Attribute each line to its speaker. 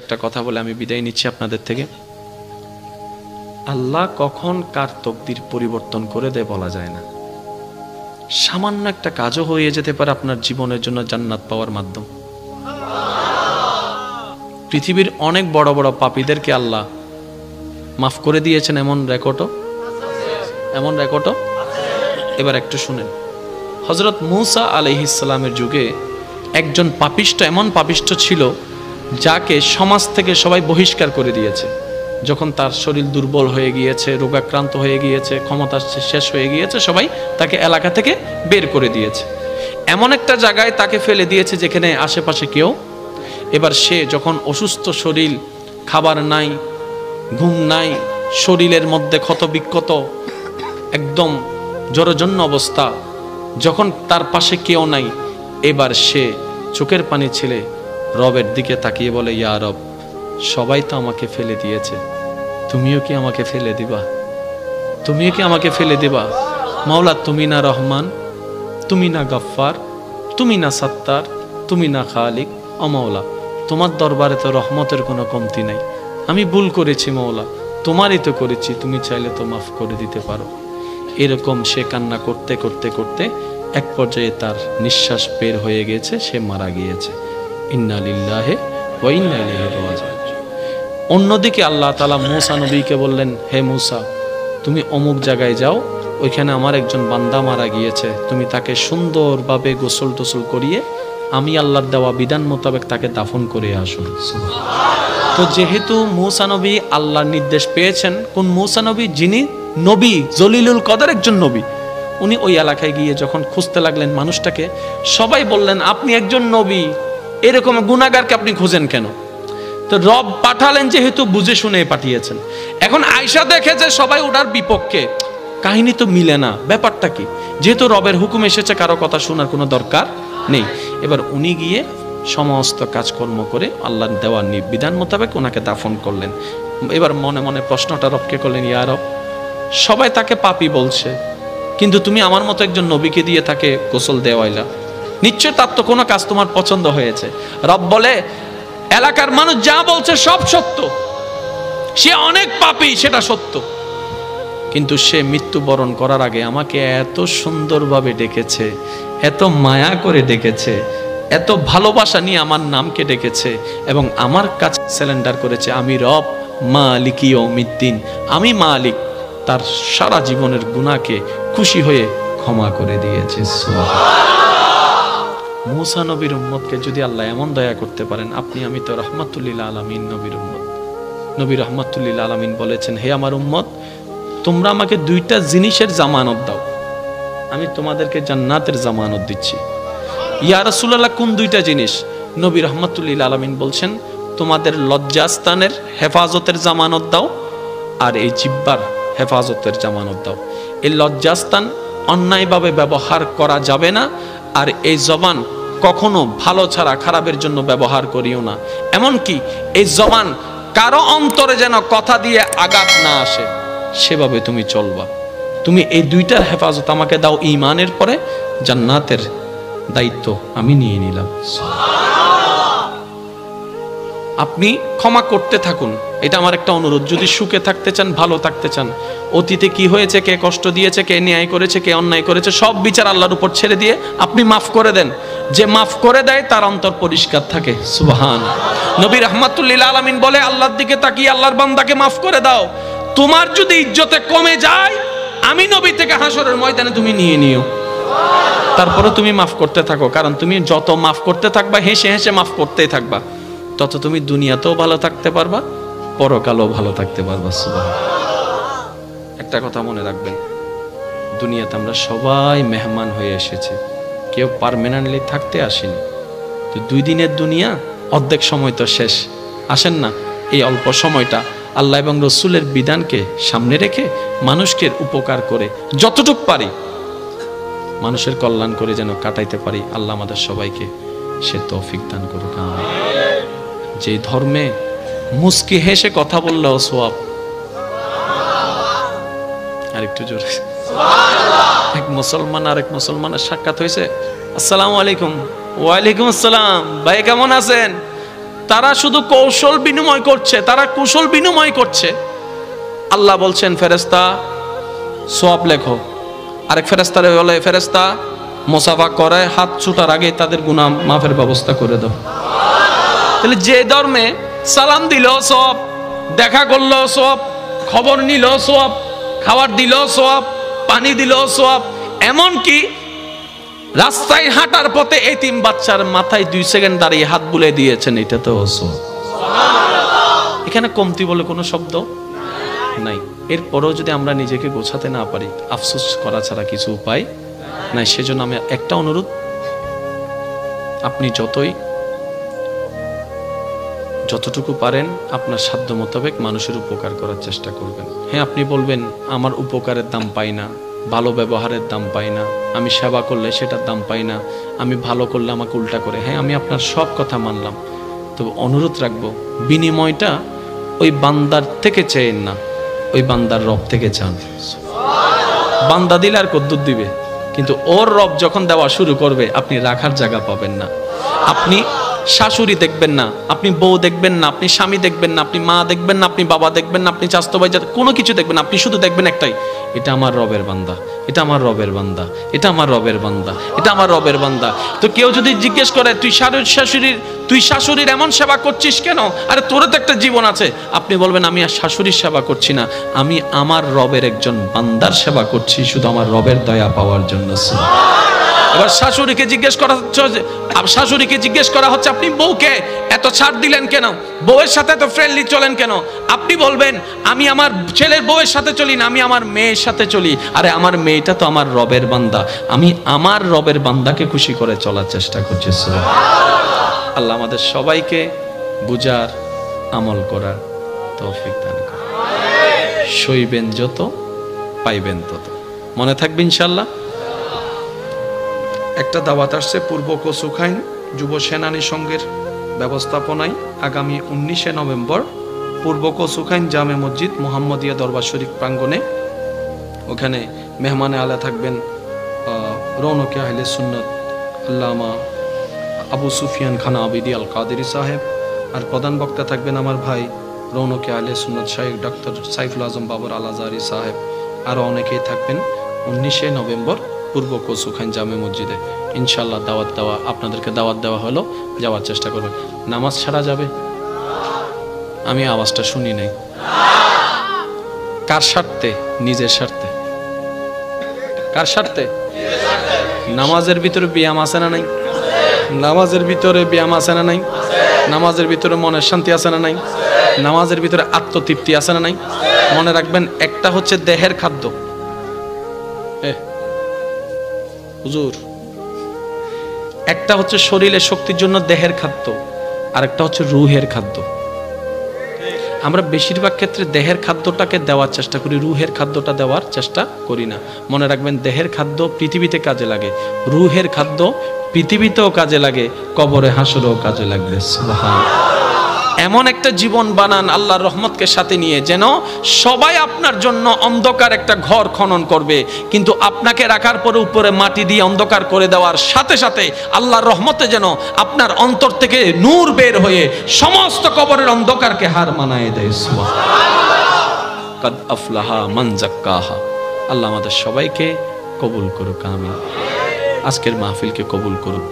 Speaker 1: একটা কথা বলে আমি বিদায় নিচ্ছি আপনাদের থেকে। আল্লাহ কখন কার তকদির পরিবর্তন করে দেয় বলা যায় না। সামান্য একটা কাজও হয়ে যেতে পারে আপনার জীবনের জন্য জান্নাত পাওয়ার মাধ্যম। পৃথিবীর অনেক বড় বড় পাপীদেরকে আল্লাহ মাফ করে দিয়েছেন, এমন রেকর্ডও এবার একটু শুনেন। হযরত মূসা আলাইহিস সালামের যুগে একজন পাপিষ্ঠ, এমন পাপিষ্ঠ ছিল যাকে সমাজ থেকে সবাই বহিষ্কার করে দিয়েছে। যখন তার শরীর দুর্বল হয়ে গিয়েছে, রোগাক্রান্ত হয়ে গিয়েছে, ক্ষমতা শেষ হয়ে গিয়েছে, সবাই তাকে এলাকা থেকে বের করে দিয়েছে। এমন একটা জায়গায় তাকে ফেলে দিয়েছে যেখানে আশেপাশে কেউ। এবার সে যখন অসুস্থ শরীর, খাবার নাই, ঘুম নাই, শরীরের মধ্যে ক্ষত বিক্ষত, একদম জরজন্য অবস্থা, যখন তার পাশে কেউ নাই, এবার সে চোখের পানি ছেলে রবের দিকে তাকিয়ে বলে, ইয়া রব, সবাই তো আমাকে ফেলে দিয়েছে, তুমিও কি আমাকে ফেলে দিবা? মাওলা, তুমি না রহমান, তুমি না গফফার, তুমি না সত্তার, তুমি না খালিক। ও মাওলা, তোমার দরবারে তো রহমতের কোনো কমতি নাই। আমি ভুল করেছি মাওলা, তোমারই তো করেছি, তুমি চাইলে তো মাফ করে দিতে পারো। এরকম সে কান্না করতে করতে করতে এক পর্যায়ে তার নিঃশ্বাস বের হয়ে গেছে, সে মারা গিয়েছে। ইন্না লিল্লাহি ওয়া ইন্না ইলাইহি রাজিউন। অন্যদিকে আল্লাহ তাআলা মূসা নবীকে বললেন, হে মূসা, তুমি অমুক জায়গায় যাও, ওইখানে আমার একজন বান্দা মারা গিয়েছে, তুমি তাকে সুন্দরভাবে গোসল টোসল করিয়ে আমি আল্লাহর দেওয়া বিধান মোতাবেক তাকে দাফন করে আসুন। তো যেহেতু মূসা নবী আল্লাহর নির্দেশ পেয়েছেন, কোন মূসা নবী? যিনি নবী, জলিলুল কদর একজন নবী। উনি ওই এলাকায় গিয়ে যখন খুঁজতে লাগলেন মানুষটাকে, সবাই বললেন, আপনি একজন নবী, এরকম গুনাহগারকে আপনি খুঁজেন কেন? তো রব পাঠালেন, যেহেতু বুঝে শুনে পাঠিয়েছেন। এখন আয়েশা দেখে যে সবাই ওটার বিপক্ষে, কাহিনী তো মিলে না, ব্যাপারটা কি? যেহেতু রবের হুকুম এসেছে, কারো কথা শোনার কোনো দরকার নেই। এবার উনি গিয়ে সমস্ত কাজকর্ম করে আল্লাহর দেওয়া বিধান মোতাবেক ওনাকে দাফন করলেন। এবার মনে মনে প্রশ্নটা রবকে করলেন, ইয়া রব, সবাই তাকে পাপী বলছে, কিন্তু তুমি আমার মতো একজন নবীকে দিয়ে তাকে গোসল দেওয়াইলা, নিশ্চয় তার তো কোনো কাজ তোমার পছন্দ হয়েছে। রব বলে, এলাকার মানুষ যা বলছে সব সত্য, সে অনেক পাপী, সেটা সত্য, কিন্তু সে মৃত্যুবরণ করার আগে আমাকে এত সুন্দরভাবে ডেকেছে, এত মায়া করে ডেকেছে, এত ভালোবাসা নিয়ে আমার নামকে ডেকেছে এবং আমার কাছে স্যালেন্ডার করেছে, আমি রব মালিক ইয়াউমিদ্দিন, আমি মালিক। তার সারা জীবনের গুনাহকে খুশি হয়ে ক্ষমা করে দিয়েছে। মূসা নবীর উম্মতকে যদি আল্লাহ এমন দয়া করতে পারেন, আপনি আমি তো রাহমাতুল লিল আলামিন নবীর উম্মত। নবী রাহমাতুল লিল আলামিন বলেছেন, হে আমার উম্মত, তোমরা আমাকে দুইটা জিনিসের জামানত দাও, আমি তোমাদেরকে জান্নাতের জামানত দিচ্ছি। ইয়া রাসূলুল্লাহ, কোন দুইটা জিনিস? নবী রাহমাতুল লিল আলামিন বলছেন, তোমাদের লজ্জাস্থানের হেফাজতের জামানত দাও, আর এই জিহ্বার হেফাজতের জামানত দাও। এই লজ্জাস্থান অন্যায়ভাবে ব্যবহার করা যাবে না, আর এই জবান কখনো ভালো ছাড়া খারাপের জন্য ব্যবহার করিও না। এমনকি এই জবান কারো অন্তরে যেন কথা দিয়ে আঘাত না আসে, সেভাবে তুমি চলবা। তুমি এই দুইটার হেফাজত আমাকে দাও, ঈমানের পরে জান্নাতের দায়িত্ব আমি নিয়ে নিলাম। আপনি ক্ষমা করতে থাকুন, এটা আমার একটা অনুরোধ। যদি সুখে থাকতে চান, ভালো থাকতে চান, অতীতে কি হয়েছে, কে কষ্ট দিয়েছে, কে ন্যায় করেছে, কে অন্যায় করেছে, সব বিচার আল্লাহর উপর ছেড়ে দিয়ে আপনি মাফ করে দেন। যে মাফ করে দেয় তার অন্তর পরিষ্কার থাকে। সুবহান। নবী রাহমাতুল লিল আলামিন বলে, আল্লাহর দিকে তাকিয়ে আল্লাহর বান্দাকে মাফ করে দাও। তোমার যদি ইজ্জতে কমে যায়, আমি নবী থেকে হাসরের ময়দানে তুমি নিয়ে নিও, তারপরে তুমি মাফ করতে থাকো। কারণ তুমি যত মাফ করতে থাকবা, হেসে হেসে মাফ করতেই থাকবা, তত তুমি দুনিয়াতেও ভালো থাকতে পারবা, পরকালেও ভালো থাকতে পারবা। একটা কথা মনে রাখবেন, দুনিয়াতে আমরা সবাই মেহমান হয়ে এসেছি, কেউ পার্মানেন্টলি থাকতে আসেনি। তো 2 দিনের দুনিয়া, অর্ধেক সময় তো শেষ। আসেন না, এই অল্প সময়টা আল্লাহ এবং রসুলের বিধানকে সামনে রেখে মানুষকে উপকার করে যতটুক পারি মানুষের কল্যাণ করে যেন কাটাইতে পারি। আল্লাহ আমাদের সবাইকে সে তৌফিক দান করুক। যে ধর্মে মুস্কি হেসে কথা বললেও সওয়াব, আরেকটু জোরে সুবহানাল্লাহ। এক মুসলমান আরেক মুসলমানের সাক্ষাৎ হয়েছে, আসসালামু আলাইকুম। ওয়ালাইকুম আসসালাম, ভাই কেমন আছেন? তো তারা শুধু কৌশল বিনিময় করছে, তারা কুশল বিনিময় করছে। আল্লাহ বলছেন ফেরেশতা সওয়াব লেখো, আরেক ফেরেশতারে বলে ফেরেশতা মুসাফা করে হাত ছুটার আগে তাদের গুনাহ মাফের ব্যবস্থা করে দাও। তাহলে যে ধর্মে সালাম দিল সওয়াব, দেখা করলো সওয়াব, খবর নিল সওয়াব, খাবার দিল সওয়াব, পানি দিল সওয়াব, এমনকি রাস্তায় হাঁটার পথে এতিম বাচ্চার মাথায় 2 সেকেন্ড দাঁড়িয়ে হাত বুলে দিয়েছেন, এটা তো সওয়াব। এখানে কমতি বলে কোনো শব্দ নাই। এরপরেও যদি আমরা নিজেকে গোছাতে না পারি, আফসোস করা ছাড়া কিছু উপায় নাই। সেজন্য আমি একটা অনুরোধ, আপনি যতটুকু পারেন আপনার সাধ্য মোতাবেক মানুষের উপকার করার চেষ্টা করবেন। হ্যাঁ, আপনি বলবেন আমার উপকারের দাম পাই না, ভালো ব্যবহারের দাম পাই না, আমি সেবা করলে সেটার দাম পাই না, আমি ভালো করলে আমাকে উল্টা করে। হ্যাঁ, আমি আপনার সব কথা মানলাম, তবে অনুরোধ রাখবো বিনিময়টা ওই বান্দার থেকে চেয়েন না, ওই বান্দার রব থেকে চান। বান্দা দিলে আর কদ্দুর দিবে, কিন্তু ওর রব যখন দেওয়া শুরু করবে আপনি রাখার জায়গা পাবেন না। আপনি শাশুড়ি দেখবেন না, আপনি বউ দেখবেন না, আপনি স্বামী দেখবেন না, আপনি মা দেখবেন না, আপনি বাবা দেখবেন না, আপনি চাচাতো ভাই কোনো কিছু দেখবেন না। আপনি শুধু দেখবেন একটাই, এটা আমার রবের বান্দা, এটা আমার রবের বান্দা, এটা আমার রবের বান্দা, এটা আমার রবের বান্দা। তো কেউ যদি জিজ্ঞেস করে তুই শাশুড়ির এমন সেবা করছিস কেন, আরে তোর তো একটা জীবন আছে, আপনি বলবেন আমি আর শাশুড়ির সেবা করছি না, আমি আমার রবের একজন বান্দার সেবা করছি, শুধু আমার রবের দয়া পাওয়ার জন্য। এবার শাশুড়িকে জিজ্ঞেস করা হচ্ছে আপনি বউকে এত ছাড় দিলেন কেন, বউয়ের সাথে এত ফ্রেন্ডলি চলেন কেন? আপনি বলবেন আমি আমার ছেলের বউয়ের সাথে চলি না, আমি আমার মেয়ের সাথে চলি। আরে আমার মেয়েটা তো আমার রবের বান্দা, আমি আমার রবের বান্দাকে খুশি করে চলার চেষ্টা করছি। আল্লাহ আমাদের সবাইকে বুঝার, আমল করার তৌফিক দান করুন। সইবেন যত পাইবেন তত। মনে থাকবে ইনশাআল্লাহ। একটা দাওয়াত আসছে পূর্ব কচুখাইন যুব সেনানী সংঘের ব্যবস্থাপনায় আগামী 19শে নভেম্বর পূর্ব কচুখাইন জামে মসজিদ মোহাম্মদিয়া দরবার শরীফ প্রাঙ্গণে। ওখানে মেহমানে আলা থাকবেন রৌনকে আহলে সুন্নত আল্লামা আবু সুফিয়ান খান আবিদি আল কাদেরি সাহেব, আর প্রধান বক্তা থাকবেন আমার ভাই রৌনকে আহলে সুন্নত শাইখ ডক্টর সাইফুল আজম বাবর আল আজহারি সাহেব। আরও অনেকেই থাকবেন 19শে নভেম্বর পূর্ব কচুখাইন জামে মসজিদে। ইনশাল্লাহ আপনাদেরকে দাওয়াত দেওয়া হলো, যাওয়ার চেষ্টা করবেন। নামাজ ছাড়া যাবে? আমি আওয়াজটা শুনি নাই। কার স্বার্থে? নিজের স্বার্থে। কার স্বার্থে? নামাজের ভিতরে ব্যায়াম আছে না নাই? নামাজের ভিতরে ব্যায়াম আছে না নাই? নামাজের ভিতরে মনের শান্তি আছে না নাই? নামাজের ভিতরে আত্মতৃপ্তি আছে না নাই? মনে রাখবেন, একটা হচ্ছে দেহের খাদ্য, হুজুর, একটা হচ্ছে শরীরের শক্তির জন্য দেহের খাদ্য, আর একটা হচ্ছে রুহের খাদ্য। আমরা বেশিরভাগ ক্ষেত্রে দেহের খাদ্যটাকে দেওয়ার চেষ্টা করি, রুহের খাদ্যটা দেওয়ার চেষ্টা করি না। মনে রাখবেন, দেহের খাদ্য পৃথিবীতে কাজে লাগে, রুহের খাদ্য পৃথিবীতেও কাজে লাগে, কবরে হাসরেও কাজে লাগবে। সুবহানাল্লাহ। এমন একটা জীবন বানান আল্লাহর রহমতকে সাথে নিয়ে, যেন সবাই আপনার জন্য অন্ধকার একটা ঘর খনন করবে, কিন্তু আপনাকে রাখার পরে উপরে মাটি দিয়ে অন্ধকার করে দেওয়ার সাথে সাথে আল্লাহর রহমতে যেন আপনার অন্তর থেকে নূর বের হয়ে সমস্ত কবরের অন্ধকারকে হার মানায় দেয়। সুবহানাল্লাহ। কাদ আফলাহা মান যাক্কাহা। আল্লাহ আমাদের সবাইকে কবুল করুক, আমিন। আজকের মাহফিলকে কবুল করুক।